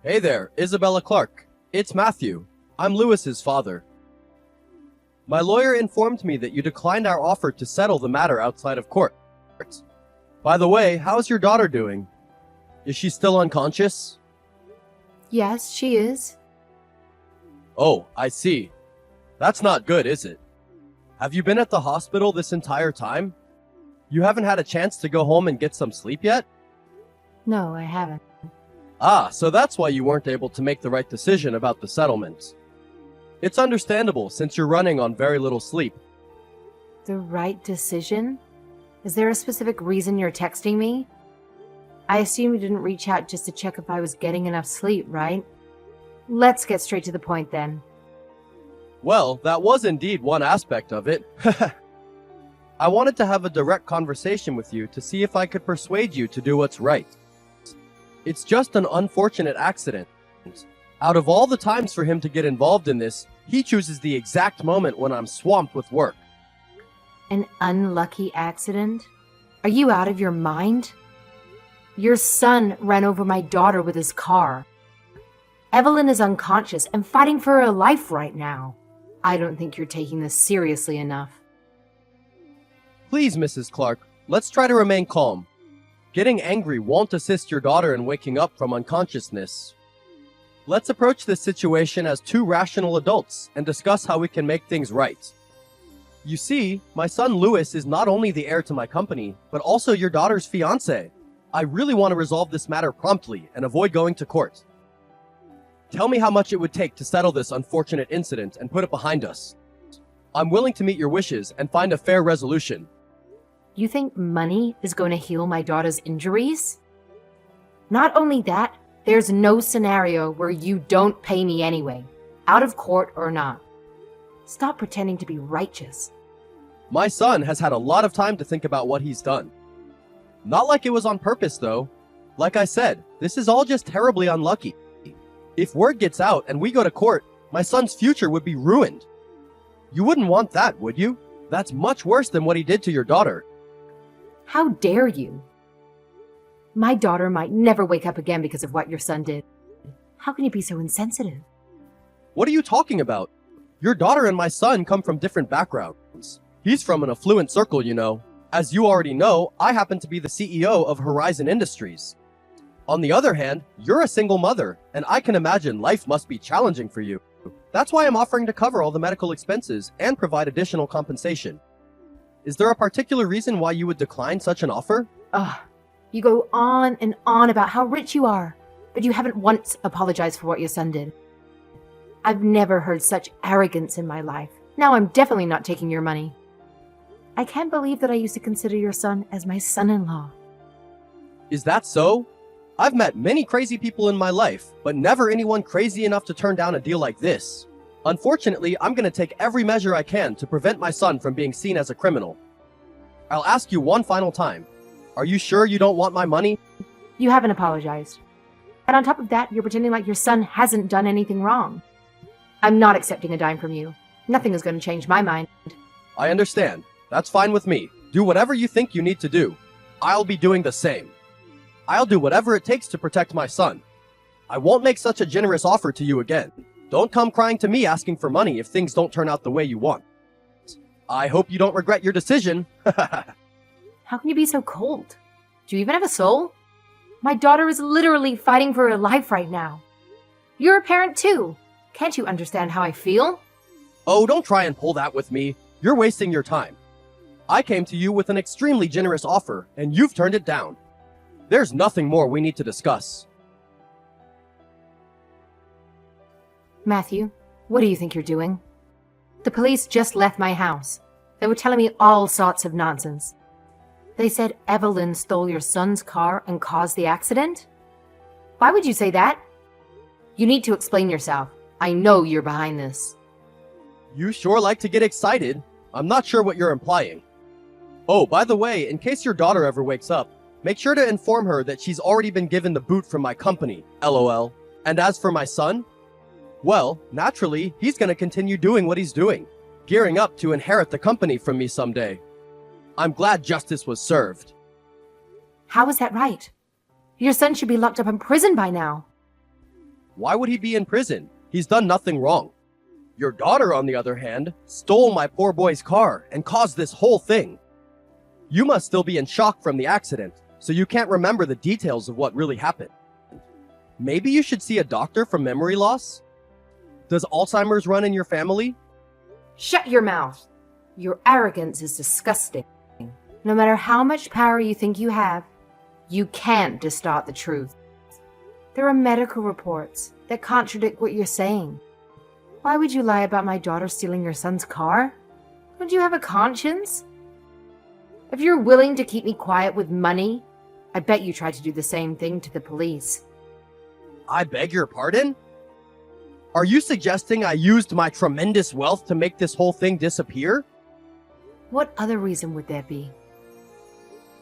Hey there, Isabella Clark. It's Matthew. I'm Lewis's father. My lawyer informed me that you declined our offer to settle the matter outside of court. By the way, how's your daughter doing? Is she still unconscious? Yes, she is. Oh, I see. That's not good, is it? Have you been at the hospital this entire time? You haven't had a chance to go home and get some sleep yet? No, I haven't. Ah, so that's why you weren't able to make the right decision about the settlement. It's understandable since you're running on very little sleep. The right decision? Is there a specific reason you're texting me? I assume you didn't reach out just to check if I was getting enough sleep, right? Let's get straight to the point then. Well, that was indeed one aspect of it. I wanted to have a direct conversation with you to see if I could persuade you to do what's right. It's just an unfortunate accident. Out of all the times for him to get involved in this, he chooses the exact moment when I'm swamped with work. An unlucky accident? Are you out of your mind? Your son ran over my daughter with his car. Evelyn is unconscious and fighting for her life right now. I don't think you're taking this seriously enough. Please, Mrs. Clark, let's try to remain calm. Getting angry won't assist your daughter in waking up from unconsciousness. Let's approach this situation as two rational adults and discuss how we can make things right. You see, my son Lewis is not only the heir to my company, but also your daughter's fiancé. I really want to resolve this matter promptly and avoid going to court. Tell me how much it would take to settle this unfortunate incident and put it behind us. I'm willing to meet your wishes and find a fair resolution. You think money is going to heal my daughter's injuries? Not only that, there's no scenario where you don't pay me anyway, out of court or not. Stop pretending to be righteous. My son has had a lot of time to think about what he's done. Not like it was on purpose, though. Like I said, this is all just terribly unlucky. If word gets out and we go to court, my son's future would be ruined. You wouldn't want that, would you? That's much worse than what he did to your daughter. How dare you? My daughter might never wake up again because of what your son did. How can you be so insensitive? What are you talking about? Your daughter and my son come from different backgrounds. He's from an affluent circle, you know. As you already know, I happen to be the CEO of Horizon Industries. On the other hand, you're a single mother, and I can imagine life must be challenging for you. That's why I'm offering to cover all the medical expenses and provide additional compensation. Is there a particular reason why you would decline such an offer? Ugh, you go on and on about how rich you are, but you haven't once apologized for what your son did. I've never heard such arrogance in my life. Now I'm definitely not taking your money. I can't believe that I used to consider your son as my son-in-law. Is that so? I've met many crazy people in my life, but never anyone crazy enough to turn down a deal like this. Unfortunately, I'm going to take every measure I can to prevent my son from being seen as a criminal. I'll ask you one final time. Are you sure you don't want my money? You haven't apologized. And on top of that, you're pretending like your son hasn't done anything wrong. I'm not accepting a dime from you. Nothing is going to change my mind. I understand. That's fine with me. Do whatever you think you need to do. I'll be doing the same. I'll do whatever it takes to protect my son. I won't make such a generous offer to you again. Don't come crying to me asking for money if things don't turn out the way you want. I hope you don't regret your decision. How can you be so cold? Do you even have a soul? My daughter is literally fighting for her life right now. You're a parent too. Can't you understand how I feel? Oh, don't try and pull that with me. You're wasting your time. I came to you with an extremely generous offer, and you've turned it down. There's nothing more we need to discuss. Matthew, what do you think you're doing? The police just left my house. They were telling me all sorts of nonsense. They said Evelyn stole your son's car and caused the accident? Why would you say that? You need to explain yourself. I know you're behind this. You sure like to get excited. I'm not sure what you're implying. Oh, by the way, in case your daughter ever wakes up, make sure to inform her that she's already been given the boot from my company, LOL. And as for my son, well, naturally, he's gonna continue doing what he's doing, gearing up to inherit the company from me someday. I'm glad justice was served. How is that right? Your son should be locked up in prison by now. Why would he be in prison? He's done nothing wrong. Your daughter, on the other hand, stole my poor boy's car and caused this whole thing. You must still be in shock from the accident, so you can't remember the details of what really happened. Maybe you should see a doctor for memory loss? Does Alzheimer's run in your family? Shut your mouth. Your arrogance is disgusting. No matter how much power you think you have, you can't distort the truth. There are medical reports that contradict what you're saying. Why would you lie about my daughter stealing your son's car? Don't you have a conscience? If you're willing to keep me quiet with money, I bet you tried to do the same thing to the police. I beg your pardon? Are you suggesting I used my tremendous wealth to make this whole thing disappear? What other reason would there be?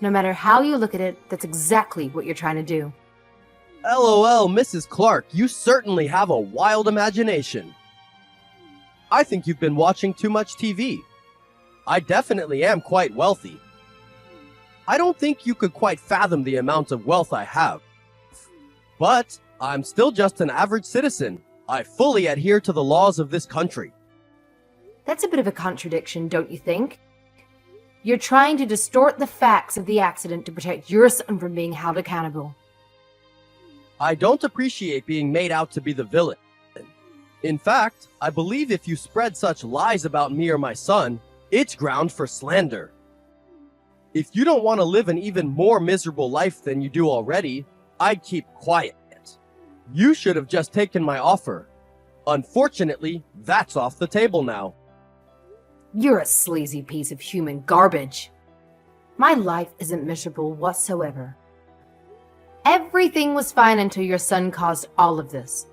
No matter how you look at it, that's exactly what you're trying to do. LOL, Mrs. Clark, you certainly have a wild imagination. I think you've been watching too much TV. I definitely am quite wealthy. I don't think you could quite fathom the amount of wealth I have. But I'm still just an average citizen. I fully adhere to the laws of this country. That's a bit of a contradiction, don't you think? You're trying to distort the facts of the accident to protect your son from being held accountable. I don't appreciate being made out to be the villain. In fact, I believe if you spread such lies about me or my son, it's ground for slander. If you don't want to live an even more miserable life than you do already, I'd keep quiet. You should have just taken my offer. Unfortunately, that's off the table now. You're a sleazy piece of human garbage. My life isn't miserable whatsoever. Everything was fine until your son caused all of this.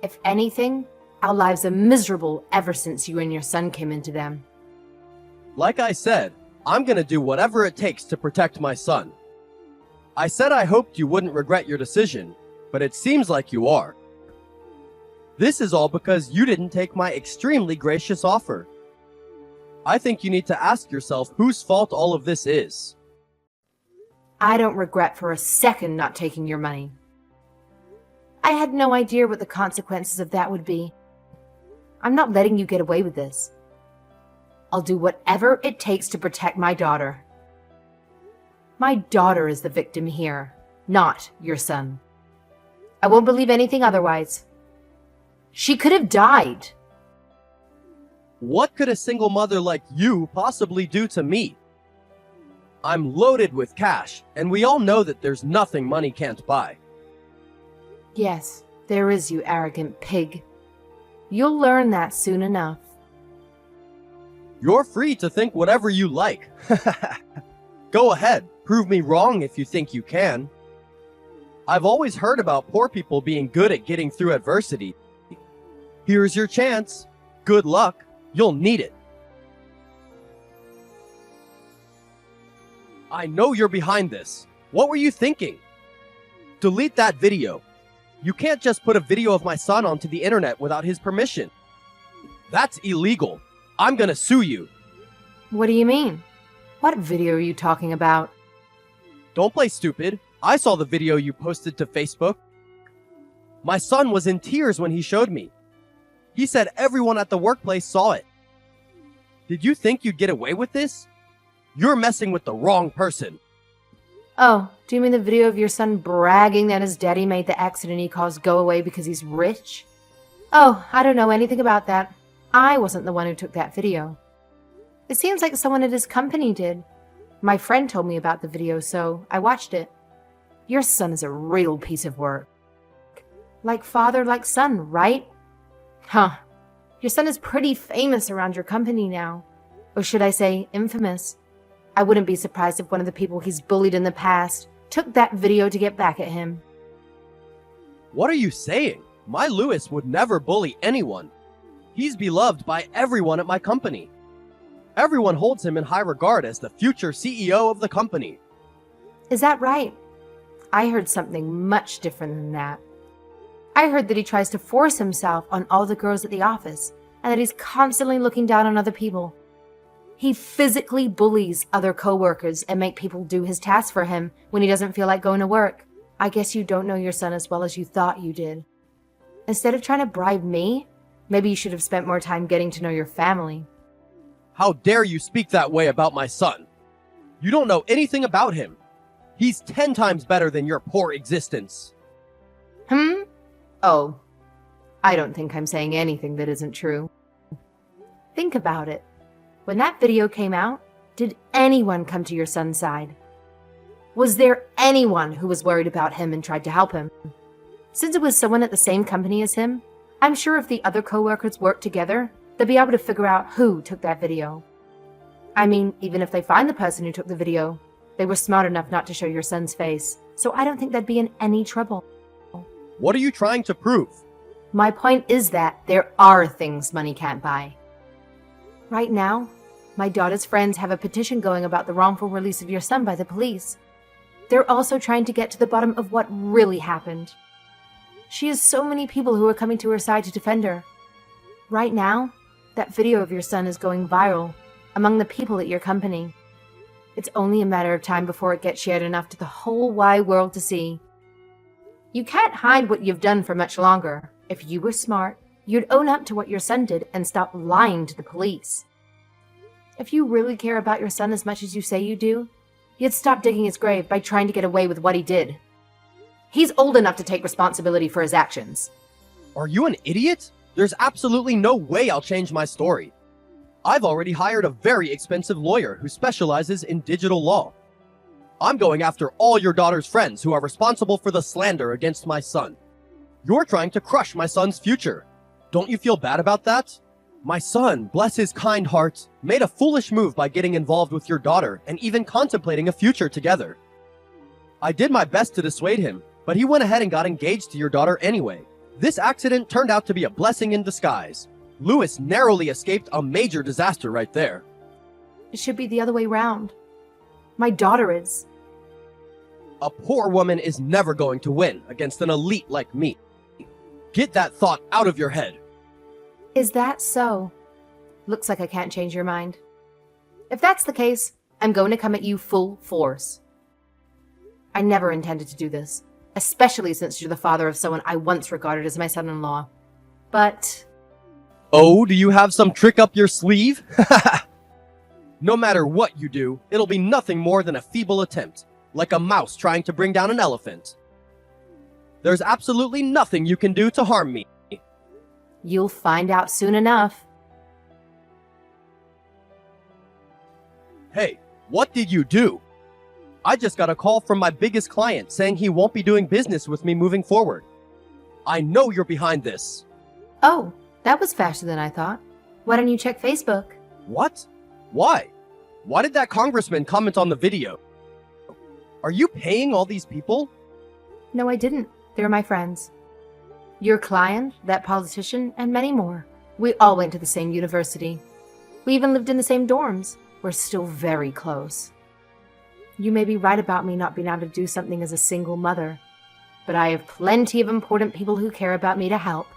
If anything, our lives are miserable ever since you and your son came into them. Like I said, I'm gonna do whatever it takes to protect my son. I said I hoped you wouldn't regret your decision, but it seems like you are. This is all because you didn't take my extremely gracious offer. I think you need to ask yourself whose fault all of this is. I don't regret for a second not taking your money. I had no idea what the consequences of that would be. I'm not letting you get away with this. I'll do whatever it takes to protect my daughter. My daughter is the victim here, not your son. I won't believe anything otherwise. She could have died. What could a single mother like you possibly do to me? I'm loaded with cash, and we all know that there's nothing money can't buy. Yes, there is, you arrogant pig. You'll learn that soon enough. You're free to think whatever you like. Go ahead, prove me wrong if you think you can. I've always heard about poor people being good at getting through adversity. Here's your chance. Good luck. You'll need it. I know you're behind this. What were you thinking? Delete that video. You can't just put a video of my son onto the internet without his permission. That's illegal. I'm gonna sue you. What do you mean? What video are you talking about? Don't play stupid. I saw the video you posted to Facebook. My son was in tears when he showed me. He said everyone at the workplace saw it. Did you think you'd get away with this? You're messing with the wrong person. Oh, do you mean the video of your son bragging that his daddy made the accident he caused go away because he's rich? Oh, I don't know anything about that. I wasn't the one who took that video. It seems like someone at his company did. My friend told me about the video, so I watched it. Your son is a real piece of work. Like father, like son, right? Huh. Your son is pretty famous around your company now. Or should I say, infamous. I wouldn't be surprised if one of the people he's bullied in the past took that video to get back at him. What are you saying? My Louis would never bully anyone. He's beloved by everyone at my company. Everyone holds him in high regard as the future CEO of the company. Is that right? I heard something much different than that. I heard that he tries to force himself on all the girls at the office, and that he's constantly looking down on other people. He physically bullies other coworkers and make people do his tasks for him when he doesn't feel like going to work. I guess you don't know your son as well as you thought you did. Instead of trying to bribe me, maybe you should have spent more time getting to know your family. How dare you speak that way about my son? You don't know anything about him. He's 10 times better than your poor existence. Oh, I don't think I'm saying anything that isn't true. Think about it. When that video came out, did anyone come to your son's side? Was there anyone who was worried about him and tried to help him? Since it was someone at the same company as him, I'm sure if the other co-workers worked together, they'd be able to figure out who took that video. I mean, even if they find the person who took the video, they were smart enough not to show your son's face, so I don't think they'd be in any trouble. What are you trying to prove? My point is that there are things money can't buy. Right now, my daughter's friends have a petition going about the wrongful release of your son by the police. They're also trying to get to the bottom of what really happened. She has so many people who are coming to her side to defend her. Right now, that video of your son is going viral among the people at your company. It's only a matter of time before it gets shared enough to the whole wide world to see. You can't hide what you've done for much longer. If you were smart, you'd own up to what your son did and stop lying to the police. If you really care about your son as much as you say you do, you'd stop digging his grave by trying to get away with what he did. He's old enough to take responsibility for his actions. Are you an idiot? There's absolutely no way I'll change my story. I've already hired a very expensive lawyer who specializes in digital law. I'm going after all your daughter's friends who are responsible for the slander against my son. You're trying to crush my son's future. Don't you feel bad about that? My son, bless his kind heart, made a foolish move by getting involved with your daughter and even contemplating a future together. I did my best to dissuade him, but he went ahead and got engaged to your daughter anyway. This accident turned out to be a blessing in disguise. Lewis narrowly escaped a major disaster right there. It should be the other way round. My daughter is. A poor woman is never going to win against an elite like me. Get that thought out of your head. Is that so? Looks like I can't change your mind. If that's the case, I'm going to come at you full force. I never intended to do this, especially since you're the father of someone I once regarded as my son-in-law. But... Oh, do you have some trick up your sleeve? No matter what you do, it'll be nothing more than a feeble attempt, like a mouse trying to bring down an elephant. There's absolutely nothing you can do to harm me. You'll find out soon enough. Hey, what did you do? I just got a call from my biggest client saying he won't be doing business with me moving forward. I know you're behind this. Oh, that was faster than I thought. Why don't you check Facebook? What? Why? Why did that congressman comment on the video? Are you paying all these people? No, I didn't. They're my friends. Your client, that politician, and many more. We all went to the same university. We even lived in the same dorms. We're still very close. You may be right about me not being able to do something as a single mother, but I have plenty of important people who care about me to help.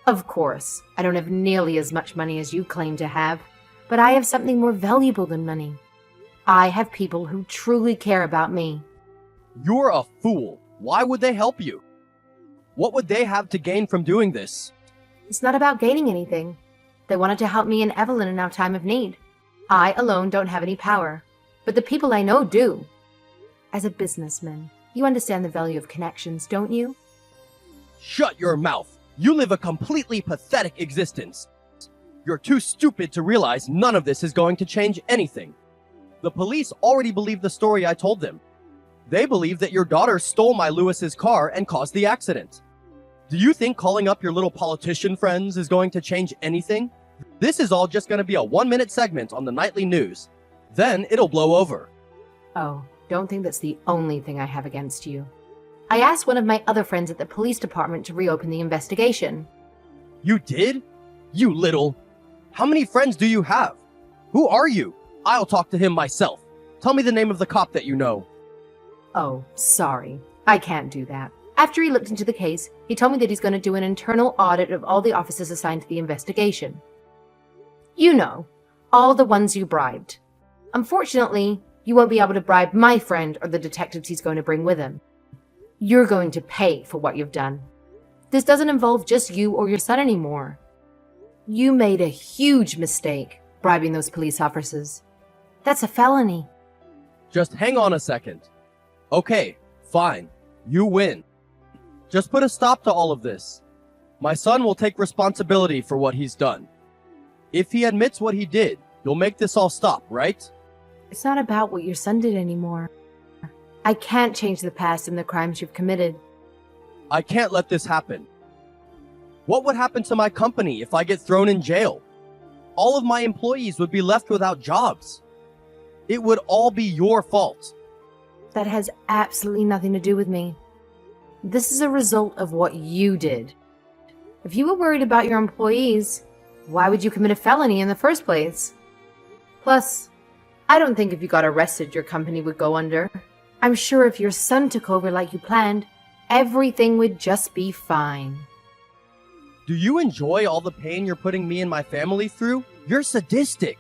Of course, I don't have nearly as much money as you claim to have, but I have something more valuable than money. I have people who truly care about me. You're a fool. Why would they help you? What would they have to gain from doing this? It's not about gaining anything. They wanted to help me and Evelyn in our time of need. I alone don't have any power, but the people I know do. As a businessman, you understand the value of connections, don't you? Shut your mouth. You live a completely pathetic existence. You're too stupid to realize none of this is going to change anything. The police already believe the story I told them. They believe that your daughter stole my Lewis's car and caused the accident. Do you think calling up your little politician friends is going to change anything? This is all just going to be a 1-minute segment on the nightly news. Then it'll blow over. Oh, don't think that's the only thing I have against you. I asked one of my other friends at the police department to reopen the investigation. You did? You little... How many friends do you have? Who are you? I'll talk to him myself. Tell me the name of the cop that you know. Oh, sorry. I can't do that. After he looked into the case, he told me that he's going to do an internal audit of all the officers assigned to the investigation. You know, all the ones you bribed. Unfortunately, you won't be able to bribe my friend or the detectives he's going to bring with him. You're going to pay for what you've done. This doesn't involve just you or your son anymore. You made a huge mistake bribing those police officers. That's a felony. Just hang on a second. Okay, fine. You win. Just put a stop to all of this. My son will take responsibility for what he's done. If he admits what he did, you'll make this all stop, right? It's not about what your son did anymore. I can't change the past and the crimes you've committed. I can't let this happen. What would happen to my company if I get thrown in jail? All of my employees would be left without jobs. It would all be your fault. That has absolutely nothing to do with me. This is a result of what you did. If you were worried about your employees, why would you commit a felony in the first place? Plus, I don't think if you got arrested, your company would go under. I'm sure if your son took over like you planned, everything would just be fine. Do you enjoy all the pain you're putting me and my family through? You're sadistic.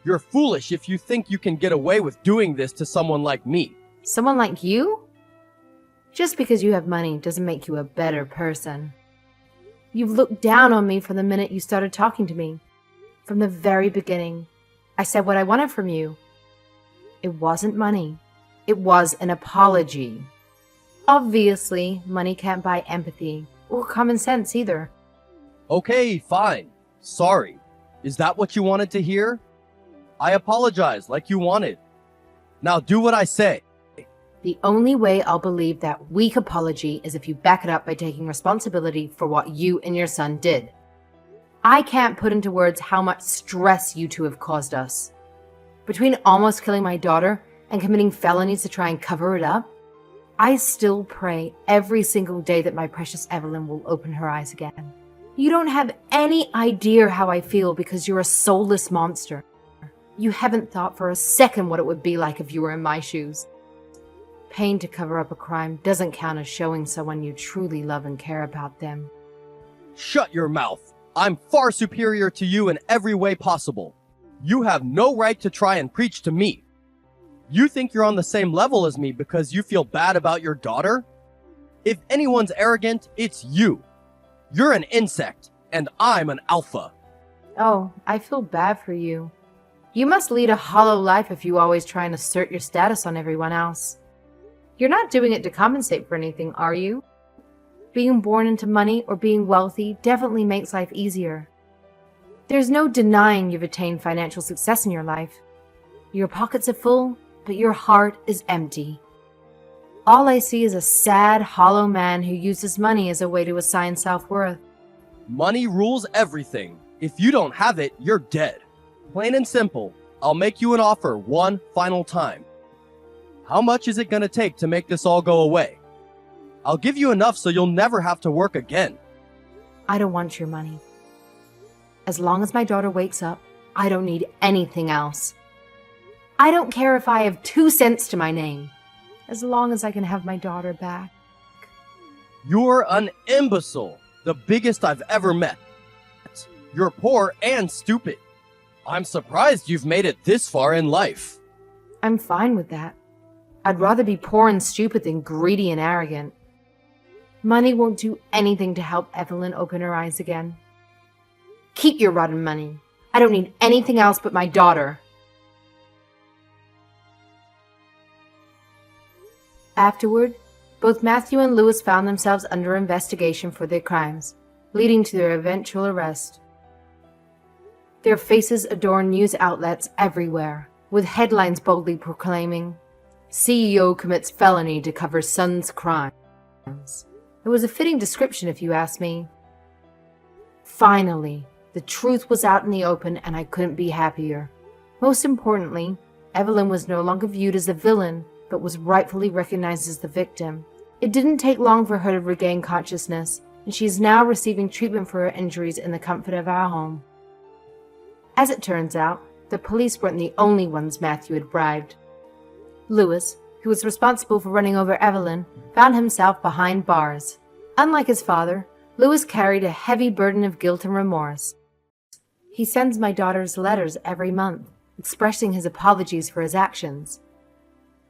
You're foolish if you think you can get away with doing this to someone like me. Someone like you? Just because you have money doesn't make you a better person. You've looked down on me from the minute you started talking to me. From the very beginning, I said what I wanted from you. It wasn't money. It was an apology. Obviously, money can't buy empathy or common sense either. Okay, fine. Sorry. Is that what you wanted to hear? I apologize like you wanted. Now do what I say. The only way I'll believe that weak apology is if you back it up by taking responsibility for what you and your son did. I can't put into words how much stress you two have caused us. Between almost killing my daughter and committing felonies to try and cover it up, I still pray every single day that my precious Evelyn will open her eyes again. You don't have any idea how I feel because you're a soulless monster. You haven't thought for a second what it would be like if you were in my shoes. Paying to cover up a crime doesn't count as showing someone you truly love and care about them. Shut your mouth. I'm far superior to you in every way possible. You have no right to try and preach to me. You think you're on the same level as me because you feel bad about your daughter? If anyone's arrogant, it's you. You're an insect, and I'm an alpha. Oh, I feel bad for you. You must lead a hollow life if you always try and assert your status on everyone else. You're not doing it to compensate for anything, are you? Being born into money or being wealthy definitely makes life easier. There's no denying you've attained financial success in your life. Your pockets are full, but your heart is empty. All I see is a sad, hollow man who uses money as a way to assign self-worth. Money rules everything. If you don't have it, you're dead. Plain and simple. I'll make you an offer one final time. How much is it gonna take to make this all go away? I'll give you enough so you'll never have to work again. I don't want your money. As long as my daughter wakes up, I don't need anything else. I don't care if I have 2 cents to my name, as long as I can have my daughter back. You're an imbecile, the biggest I've ever met. You're poor and stupid. I'm surprised you've made it this far in life. I'm fine with that. I'd rather be poor and stupid than greedy and arrogant. Money won't do anything to help Evelyn open her eyes again. Keep your rotten money. I don't need anything else but my daughter. Afterward, both Matthew and Lewis found themselves under investigation for their crimes, leading to their eventual arrest. Their faces adorn news outlets everywhere, with headlines boldly proclaiming, "CEO commits felony to cover son's crimes." It was a fitting description if you ask me. Finally, the truth was out in the open and I couldn't be happier. Most importantly, Evelyn was no longer viewed as a villain, but was rightfully recognized as the victim. It didn't take long for her to regain consciousness, and she is now receiving treatment for her injuries in the comfort of our home. As it turns out, the police weren't the only ones Matthew had bribed. Lewis, who was responsible for running over Evelyn, found himself behind bars. Unlike his father, Lewis carried a heavy burden of guilt and remorse. He sends my daughter's letters every month, expressing his apologies for his actions.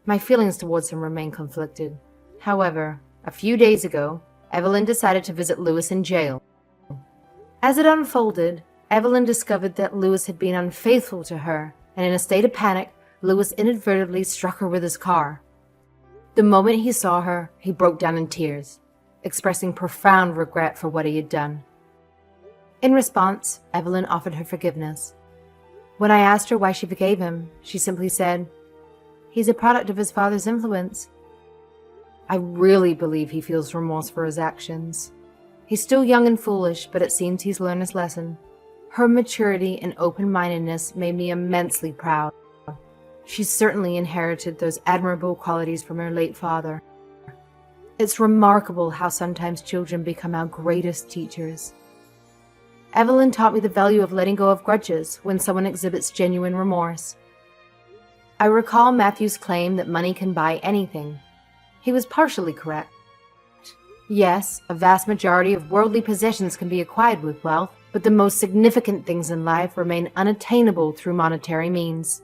My feelings towards him remain conflicted. However, a few days ago, Evelyn decided to visit Lewis in jail. As it unfolded, Evelyn discovered that Lewis had been unfaithful to her, and in a state of panic, Lewis inadvertently struck her with his car. The moment he saw her, he broke down in tears, expressing profound regret for what he had done. In response, Evelyn offered her forgiveness. When I asked her why she forgave him, she simply said, "He's a product of his father's influence." I really believe he feels remorse for his actions. He's still young and foolish, but it seems he's learned his lesson. Her maturity and open-mindedness made me immensely proud. She's certainly inherited those admirable qualities from her late father. It's remarkable how sometimes children become our greatest teachers. Evelyn taught me the value of letting go of grudges when someone exhibits genuine remorse. I recall Matthew's claim that money can buy anything. He was partially correct. Yes, a vast majority of worldly possessions can be acquired with wealth, but the most significant things in life remain unattainable through monetary means.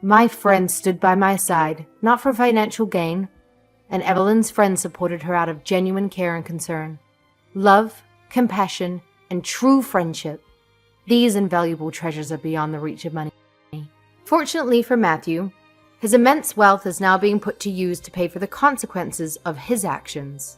My friend stood by my side, not for financial gain, and Evelyn's friend supported her out of genuine care and concern. Love, compassion, and true friendship. These invaluable treasures are beyond the reach of money. Fortunately for Matthew, his immense wealth is now being put to use to pay for the consequences of his actions.